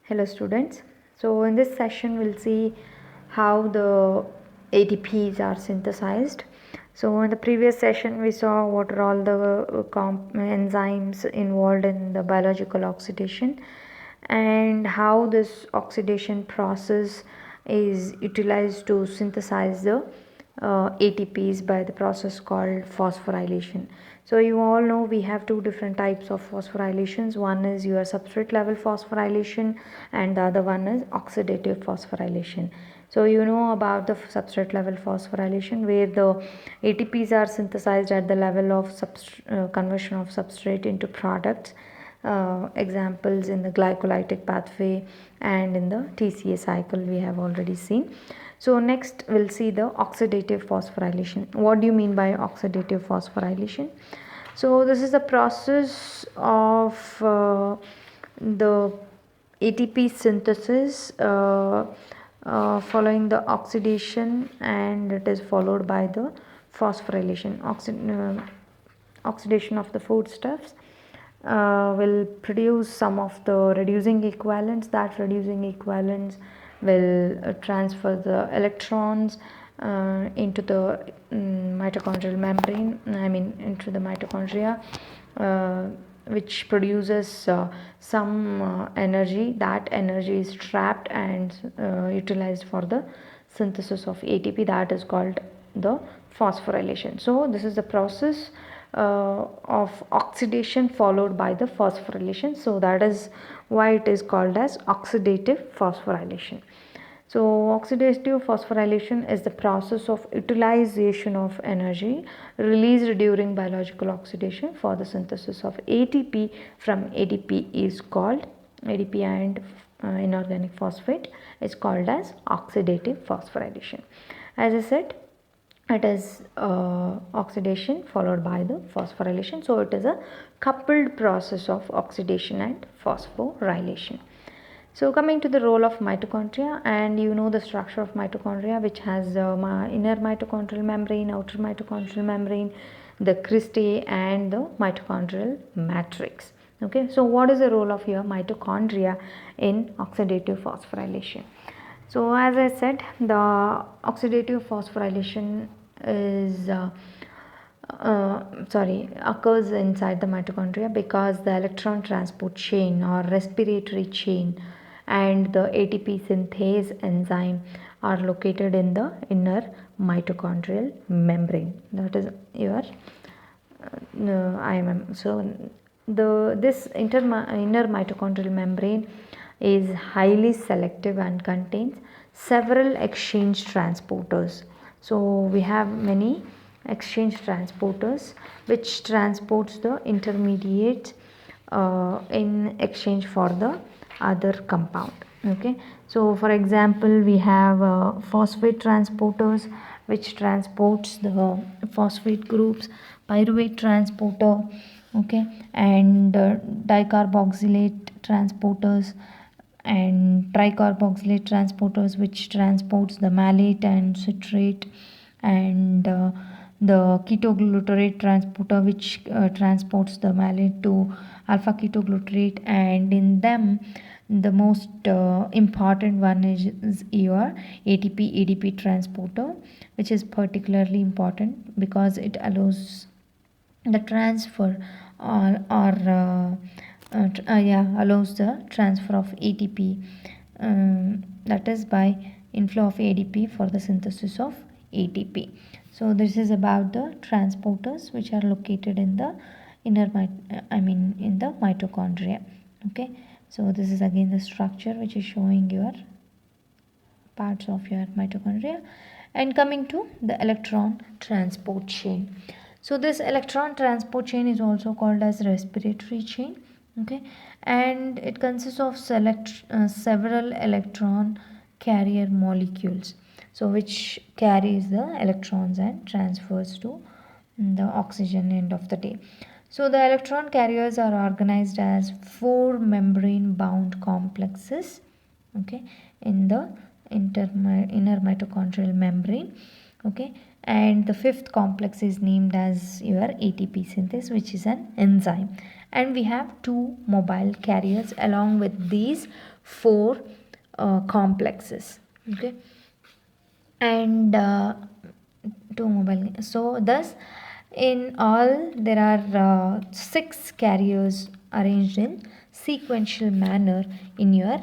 Hello students. So in this session we'll see how the ATPs are synthesized. So in the previous session we saw what are all the enzymes involved in the biological oxidation and how this oxidation process is utilized to synthesize the ATPs by the process called phosphorylation. So you all know we have two different types of phosphorylations. One is your substrate level phosphorylation and the other one is oxidative phosphorylation. So you know about the substrate level phosphorylation where the ATPs are synthesized at the level of conversion of substrate into products. Examples in the glycolytic pathway and in the TCA cycle we have already seen. So next we'll see the oxidative phosphorylation. What do you mean by oxidative phosphorylation? So this is the process of the ATP synthesis following the oxidation, and it is followed by the phosphorylation. Oxidation of the foodstuffs will produce some of the reducing equivalents. That reducing equivalents will transfer the electrons into the mitochondrial membrane, into the mitochondria, which produces some energy. That energy is trapped and utilized for the synthesis of ATP. That is called the phosphorylation. So this is the process of oxidation followed by the phosphorylation. So that is why it is called as oxidative phosphorylation. So oxidative phosphorylation is the process of utilization of energy released during biological oxidation for the synthesis of ATP from ADP is called ADP and inorganic phosphate is called as oxidative phosphorylation. As I said, it is oxidation followed by the phosphorylation. So it is a coupled process of oxidation and phosphorylation. So coming to the role of mitochondria, and you know the structure of mitochondria, which has inner mitochondrial membrane, outer mitochondrial membrane, the cristae and the mitochondrial matrix. Okay, so what is the role of your mitochondria in oxidative phosphorylation? So as I said, the oxidative phosphorylation is occurs inside the mitochondria because the electron transport chain or respiratory chain and the ATP synthase enzyme are located in the inner mitochondrial membrane. That is your IMM. So this inner mitochondrial membrane is highly selective and contains several exchange transporters. So we have many exchange transporters which transports the intermediate in exchange for the other compound. Okay, so for example we have phosphate transporters which transports the phosphate groups, pyruvate transporter, okay, and dicarboxylate transporters and tricarboxylate transporters which transports the malate and citrate, and the ketoglutarate transporter which transports the malate to alpha ketoglutarate, and in them the most important one is your ATP ADP transporter, which is particularly important because it allows the transfer allows the transfer of ATP, that is by inflow of ADP for the synthesis of ATP. So this is about the transporters which are located in the in the mitochondria. Okay, so this is again the structure which is showing your parts of your mitochondria. And coming to the electron transport chain, so this electron transport chain is also called as respiratory chain. Okay, and it consists of several electron carrier molecules, so which carries the electrons and transfers to the oxygen end of the day. So the electron carriers are organized as four membrane bound complexes, okay, in the inner mitochondrial membrane, Okay, and the fifth complex is named as your ATP synthase, which is an enzyme. And we have two mobile carriers along with these four complexes. Okay, and two mobile. So thus, in all, there are six carriers arranged in sequential manner in your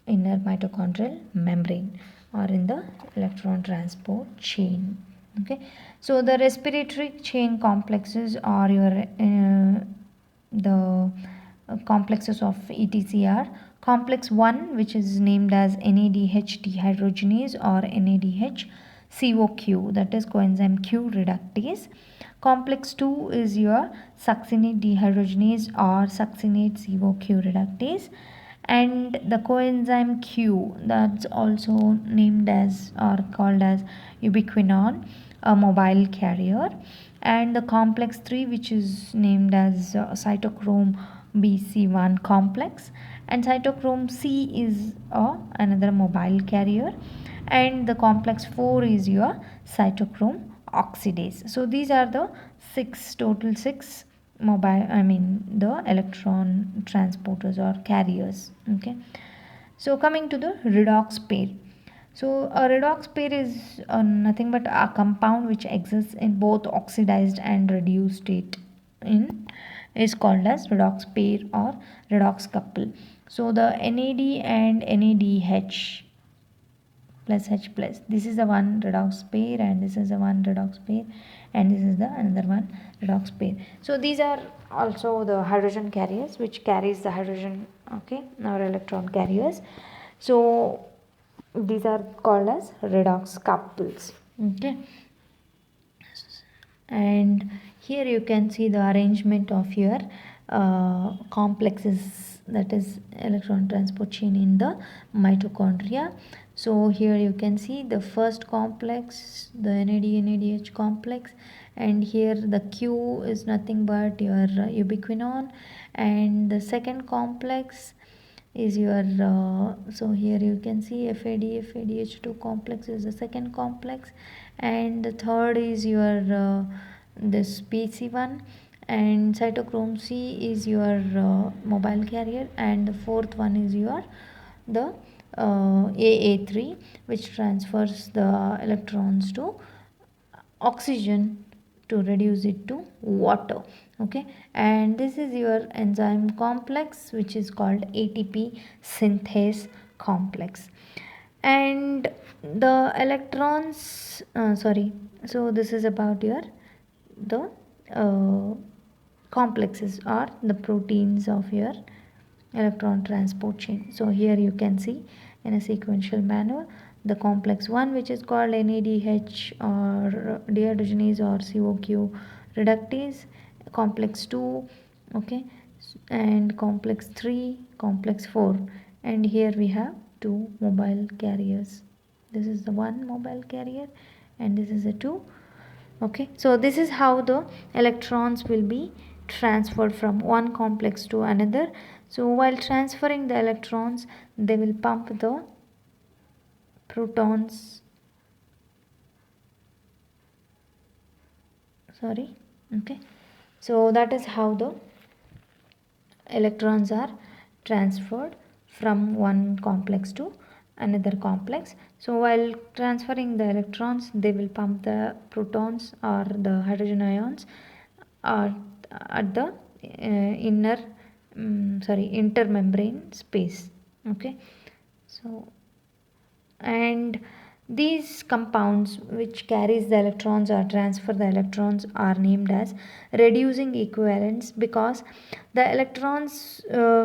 inner mitochondrial membrane or in the electron transport chain. Okay, so the respiratory chain complexes are your the complexes of ETCR. Complex 1, which is named as NADH dehydrogenase or NADH COQ, that is coenzyme Q reductase. Complex 2 is your succinate dehydrogenase or succinate COQ reductase, and the coenzyme Q, that's also named as or called as ubiquinone, a mobile carrier, and the complex 3, which is named as cytochrome BC1 complex, and cytochrome C is another mobile carrier, and the complex 4 is your cytochrome oxidase. So these are the total six mobile, I mean the electron transporters or carriers. Okay, so coming to the redox pair. So a redox pair is nothing but a compound which exists in both oxidized and reduced state in is called as redox pair or redox couple. So the NAD and NADH plus H plus, this is the one redox pair, and this is the one redox pair, and this is the another one redox pair. So these are also the hydrogen carriers which carries the hydrogen, okay, our electron carriers. So these are called as redox couples. Okay, and here you can see the arrangement of your complexes, that is electron transport chain in the mitochondria. So here you can see the first complex, the NAD-NADH complex, and here the Q is nothing but your ubiquinone, and the second complex is your so here you can see FADH2 complex is the second complex, and the third is your this PC1, and cytochrome C is your mobile carrier, and the fourth one is your the AA3, which transfers the electrons to oxygen to reduce it to water. Okay, and this is your enzyme complex which is called ATP synthase complex. And the electrons sorry, so this is about your the complexes or the proteins of your electron transport chain. So here you can see in a sequential manner the complex 1, which is called NADH or dehydrogenase or COQ reductase, complex 2, okay, and complex 3, complex 4, and here we have two mobile carriers. This is the one mobile carrier and this is a two. Okay, so this is how the electrons will be transferred from one complex to another. So while transferring the electrons, they will pump the protons, sorry, okay, so that is how the electrons are transferred from one complex to another complex. So while transferring the electrons, they will pump the protons or the hydrogen ions uh, at the inner intermembrane space. Okay, so and these compounds which carries the electrons or transfer the electrons are named as reducing equivalents because the electrons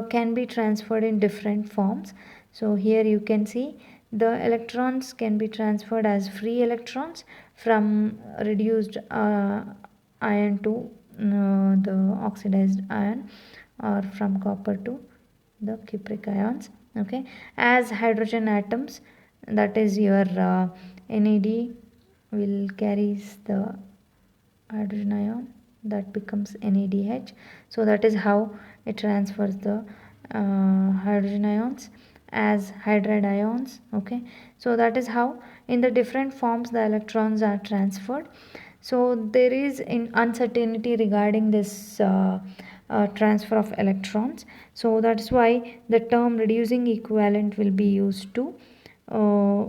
can be transferred in different forms. So here you can see the electrons can be transferred as free electrons from reduced iron to the oxidized iron, or from copper to the cupric ions, okay, as hydrogen atoms, that is your NAD will carries the hydrogen ion that becomes NADH. So that is how it transfers the hydrogen ions, as hydride ions. Okay, so that is how in the different forms the electrons are transferred. So there is an uncertainty regarding this transfer of electrons. So that's why the term reducing equivalent will be used to uh,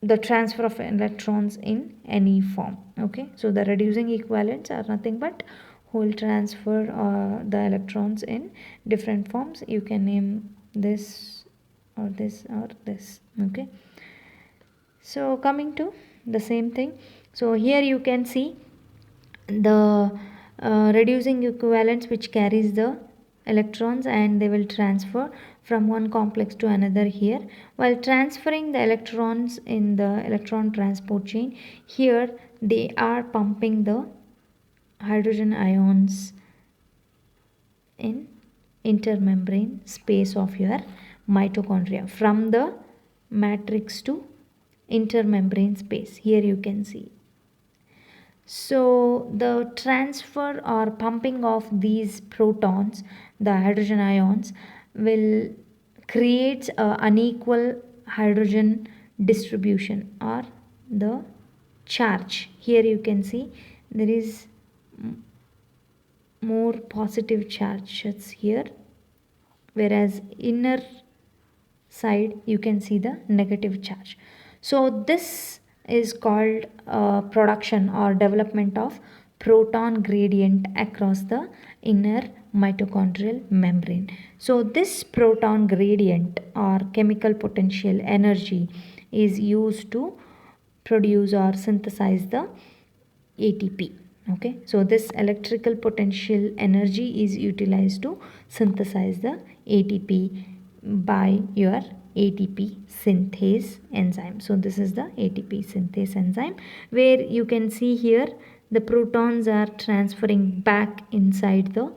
the transfer of electrons in any form. Okay, so the reducing equivalents are nothing but who will transfer the electrons in different forms. You can name this or this or this. Okay, so coming to the same thing, so here you can see the reducing equivalents which carries the electrons, and they will transfer from one complex to another here. While transferring the electrons in the electron transport chain, here they are pumping the hydrogen ions in intermembrane space of your mitochondria from the matrix to intermembrane space. Here you can see. So the transfer or pumping of these protons, the hydrogen ions, will create a unequal hydrogen distribution or the charge. Here you can see there is more positive charges here, whereas inner side you can see the negative charge. So this is called production or development of proton gradient across the inner mitochondrial membrane. So this proton gradient or chemical potential energy is used to produce or synthesize the ATP. Okay, so this electrical potential energy is utilized to synthesize the ATP by your ATP synthase enzyme. So this is the ATP synthase enzyme, where you can see here the protons are transferring back inside the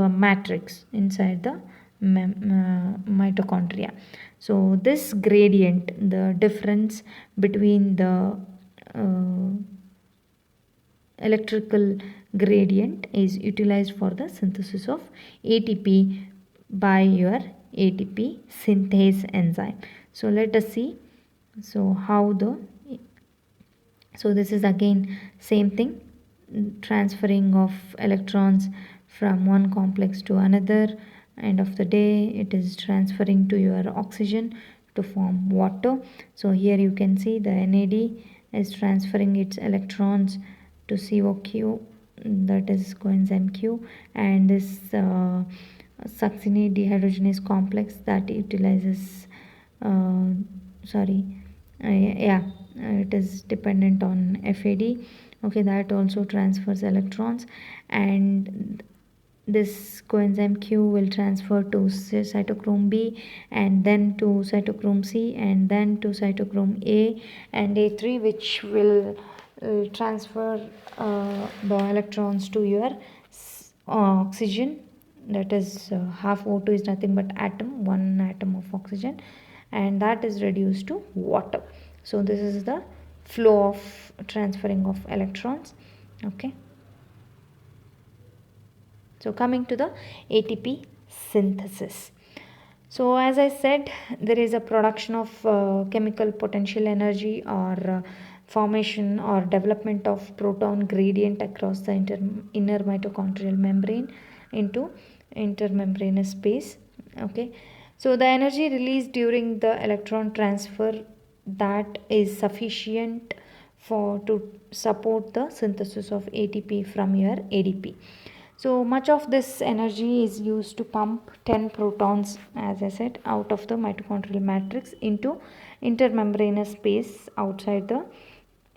matrix, inside the mitochondria. So this gradient, the difference between the electrical gradient, is utilized for the synthesis of ATP by your ATP synthase enzyme. So let us see so this is again same thing, transferring of electrons from one complex to another. End of the day it is transferring to your oxygen to form water. So here you can see the NAD is transferring its electrons to COQ, that is coenzyme Q, and this succinate dehydrogenase complex that utilizes it is dependent on FAD. Okay, that also transfers electrons, and this coenzyme Q will transfer to cytochrome B, and then to cytochrome C, and then to cytochrome A and A3, which will transfer the electrons to your oxygen, that is half O2 is nothing but one atom of oxygen, and that is reduced to water. So this is the flow of transferring of electrons. Okay, so coming to the ATP synthesis. So as I said, there is a production of chemical potential energy or formation or development of proton gradient across the inner mitochondrial membrane into intermembranous space. Okay, so the energy released during the electron transfer, that is sufficient to support the synthesis of ATP from your ADP. So much of this energy is used to pump 10 protons, as I said, out of the mitochondrial matrix into intermembranous space outside the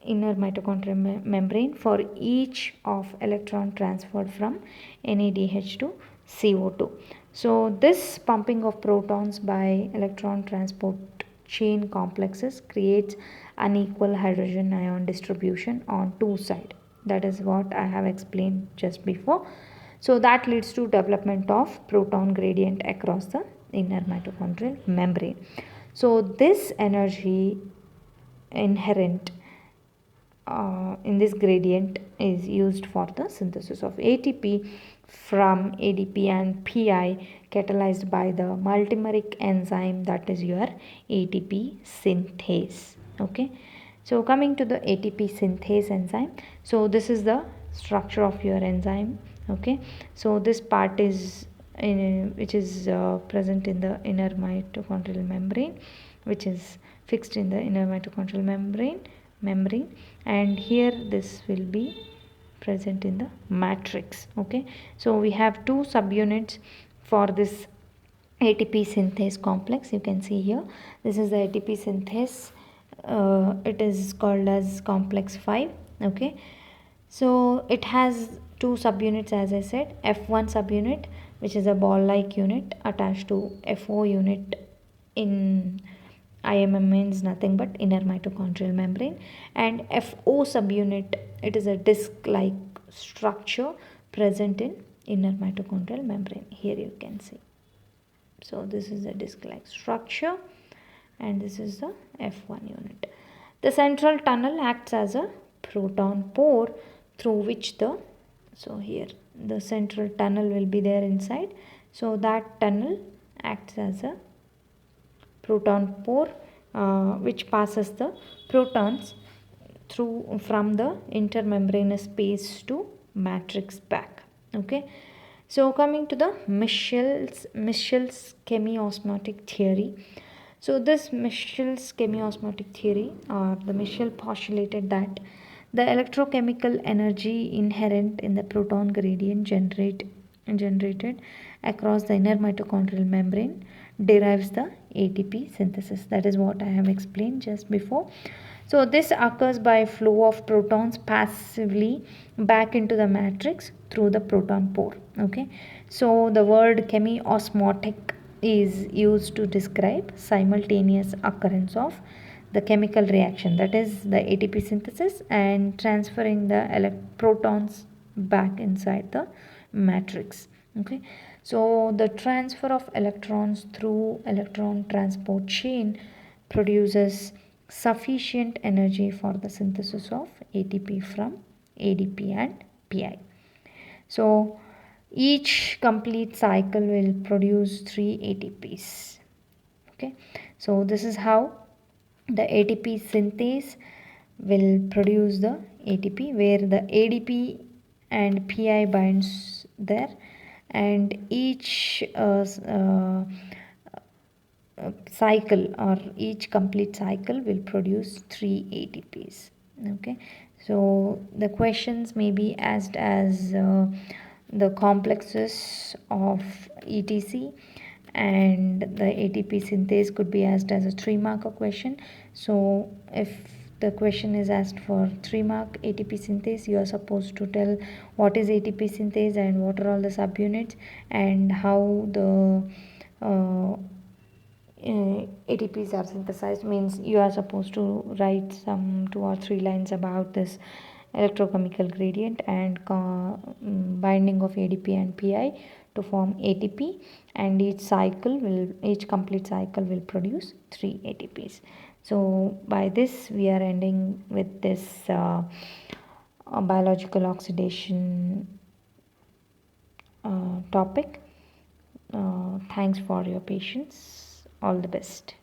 inner mitochondrial membrane for each of electron transferred from NADH to CO2. So this pumping of protons by electron transport chain complexes creates unequal hydrogen ion distribution on two sides. That is what I have explained just before. So that leads to development of proton gradient across the inner mitochondrial membrane. So this energy inherent in this gradient is used for the synthesis of ATP from ADP and PI catalyzed by the multimeric enzyme, that is your ATP synthase. Okay, so coming to the ATP synthase enzyme, so this is the structure of your enzyme. Okay, so this part is which is present in the inner mitochondrial membrane, which is fixed in the inner mitochondrial membrane, and here this will be present in the matrix. Okay, so we have two subunits for this ATP synthase complex. You can see here, this is the ATP synthase. It is called as complex 5. Okay, so it has two subunits, as I said. F1 subunit, which is a ball like unit attached to FO unit. In IMM means nothing but inner mitochondrial membrane, and FO subunit, it is a disc like structure present in inner mitochondrial membrane. Here you can see, so this is a disc like structure, and this is the F1 unit. The central tunnel acts as a proton pore through which the, so here the central tunnel will be there inside, so that tunnel acts as a proton pore which passes the protons through from the intermembranous space to matrix back. Okay, so coming to the Michel's chemiosmotic theory. So this Michel's chemiosmotic theory, the Michel postulated that the electrochemical energy inherent in the proton gradient generated across the inner mitochondrial membrane derives the ATP synthesis. That is what I have explained just before. So this occurs by flow of protons passively back into the matrix through the proton pore. Okay, so the word chemiosmotic is used to describe simultaneous occurrence of the chemical reaction, that is the ATP synthesis, and transferring the protons back inside the matrix. Okay, so the transfer of electrons through electron transport chain produces sufficient energy for the synthesis of ATP from ADP and PI. So each complete cycle will produce 3 ATPs. Okay, so this is how the ATP synthase will produce the ATP, where the ADP and PI binds there, and each cycle or each complete cycle will produce 3 ATPs. Okay, so the questions may be asked as the complexes of ETC, and the ATP synthase could be asked as a 3-marker question. So if the question is asked for 3-mark ATP synthase, you are supposed to tell what is ATP synthase and what are all the subunits, and how the ATPs are synthesized. Means you are supposed to write some 2 or 3 lines about this electrochemical gradient and binding of ADP and PI to form ATP, and each complete cycle will produce 3 ATPs. So by this we are ending with this biological oxidation topic. Thanks for your patience. All the best.